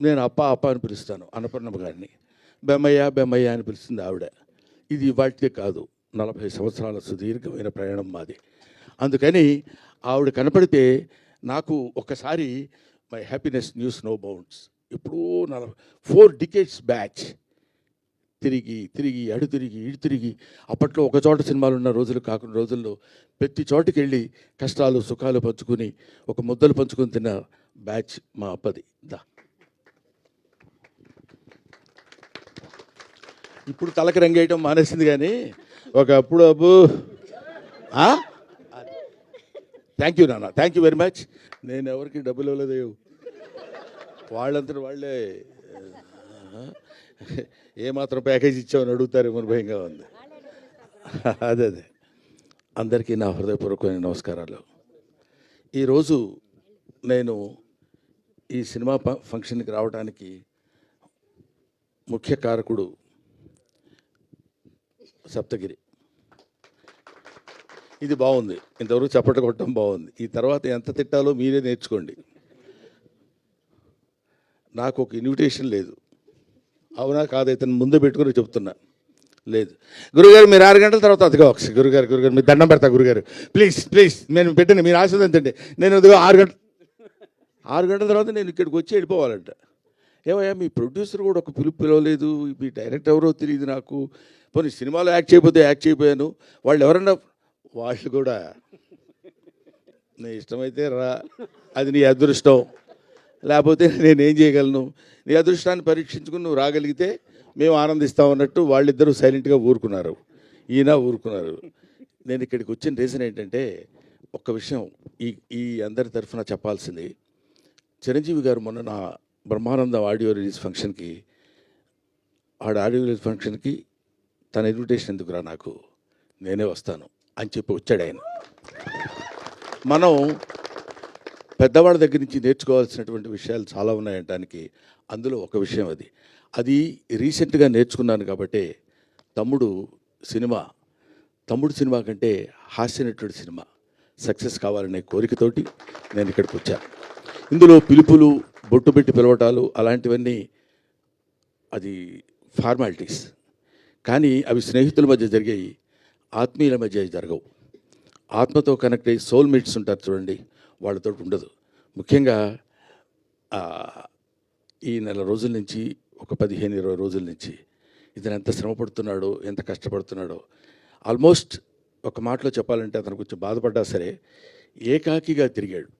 నేను అప్ప అప్ప అని పిలుస్తాను అన్నపూర్ణమ్మ గారిని. బెమ్మయ్య బెమ్మయ్య అని పిలుస్తుంది ఆవిడ. ఇది ఇవాళే కాదు, 40 సంవత్సరాల సుదీర్ఘమైన ప్రయాణం మాది. అందుకని ఆవిడ కనపడితే నాకు ఒక్కసారి my happiness news no bounds. ఎప్పుడూ 4 decades బ్యాచ్ తిరిగి తిరిగి అడు తిరిగి ఇటు తిరిగి, అప్పట్లో ఒక చోట సినిమాలు ఉన్న రోజులు కాకుండా రోజుల్లో ప్రతి చోటుకి వెళ్ళి కష్టాలు సుఖాలు పంచుకుని ఒక ముద్దలు పంచుకొని తిన్న బ్యాచ్ మా అప్పది. ఇప్పుడు తలకి రంగేయటం మానేసింది, కానీ ఒకప్పుడు అబ్బు. థ్యాంక్ యూ నాన్న, థ్యాంక్ యూ వెరీ మచ్. నేను ఎవరికి డబ్బులు ఇవ్వలేదు, వాళ్ళంతా వాళ్ళే ఏమాత్రం ప్యాకేజ్ ఇచ్చామని అడుగుతారేమో భయంగా ఉంది. అదే అందరికీ నా హృదయపూర్వకమైన నమస్కారాలు. ఈరోజు నేను ఈ సినిమా ఫంక్షన్కి రావడానికి ముఖ్య కారకుడు సప్తగిరి. ఇది బాగుంది, ఇంతవరకు చప్పట కొట్టడం బాగుంది. ఈ తర్వాత ఎంత తిట్టాలో మీరే నేర్చుకోండి. నాకు ఒక ఇన్విటేషన్ లేదు, అవునా కాదైతే ముందే పెట్టుకుని చెప్తున్నా. లేదు గురుగారు, మీరు 6 గంటల తర్వాత అదిగా ఒకసారి గురుగారు మీరు దండం పెడతా గురుగారు, ప్లీజ్ నేను పెట్టండి, మీరు ఆశీర్వదించండి. నేను అదిగో 6 గంటల తర్వాత నేను ఇక్కడికి వచ్చి వెళ్ళిపోవాలంట. ఏమయ్యా, మీ ప్రొడ్యూసర్ కూడా ఒక పిలవలేదు, మీ డైరెక్టర్ ఎవరో తెలియదు నాకు. పోనీ సినిమాలో యాక్ట్ చేయకపోయాను. వాళ్ళు ఎవరన్నా వాళ్ళు కూడా నీ ఇష్టమైతే రా, అది నీ అదృష్టం, లేకపోతే నేనేం చేయగలను. నీ అదృష్టాన్ని పరీక్షించుకుని నువ్వు రాగలిగితే మేము ఆనందిస్తామన్నట్టు వాళ్ళిద్దరూ సైలెంట్గా ఊరుకున్నారు, ఈయన ఊరుకున్నారు. నేను ఇక్కడికి వచ్చిన రీజన్ ఏంటంటే, ఒక్క విషయం ఈ అందరి తరఫున చెప్పాల్సింది. చిరంజీవి గారు మొన్న నా బ్రహ్మానందం ఆడియో రిలీజ్ ఫంక్షన్కి ఆడియో రిలీజ్ ఫంక్షన్కి తన ఇన్విటేషన్ ఎందుకు రా, నాకు నేనే వస్తాను అని చెప్పి వచ్చాడు ఆయన. మనం పెద్దవాళ్ళ దగ్గర నుంచి నేర్చుకోవాల్సినటువంటి విషయాలు చాలా ఉన్నాయంటానికి అందులో ఒక విషయం అది రీసెంట్గా నేర్చుకున్నాను. కాబట్టి తమ్ముడు సినిమా కంటే హాస్యనటుడి సినిమా సక్సెస్ కావాలనే కోరికతోటి నేను ఇక్కడికి వచ్చాను. ఇందులో పిలుపులు, బొట్టు పెట్టి పిలవటాలు అలాంటివన్నీ అది ఫార్మాలిటీస్, కానీ అవి స్నేహితుల మధ్య జరిగాయి, ఆత్మీయుల మధ్య జరగవు. ఆత్మతో కనెక్ట్ అయ్యి సోల్మేట్స్ ఉంటారు చూడండి, వాళ్ళతో ఉండదు. ముఖ్యంగా ఈ నెల రోజుల నుంచి, ఒక 15-20 రోజుల నుంచి ఇతను ఎంత శ్రమపడుతున్నాడో, ఎంత కష్టపడుతున్నాడో. ఆల్మోస్ట్ ఒక మాటలో చెప్పాలంటే అతను కొంచెం బాధపడ్డా సరే ఏకాకిగా తిరిగాడు.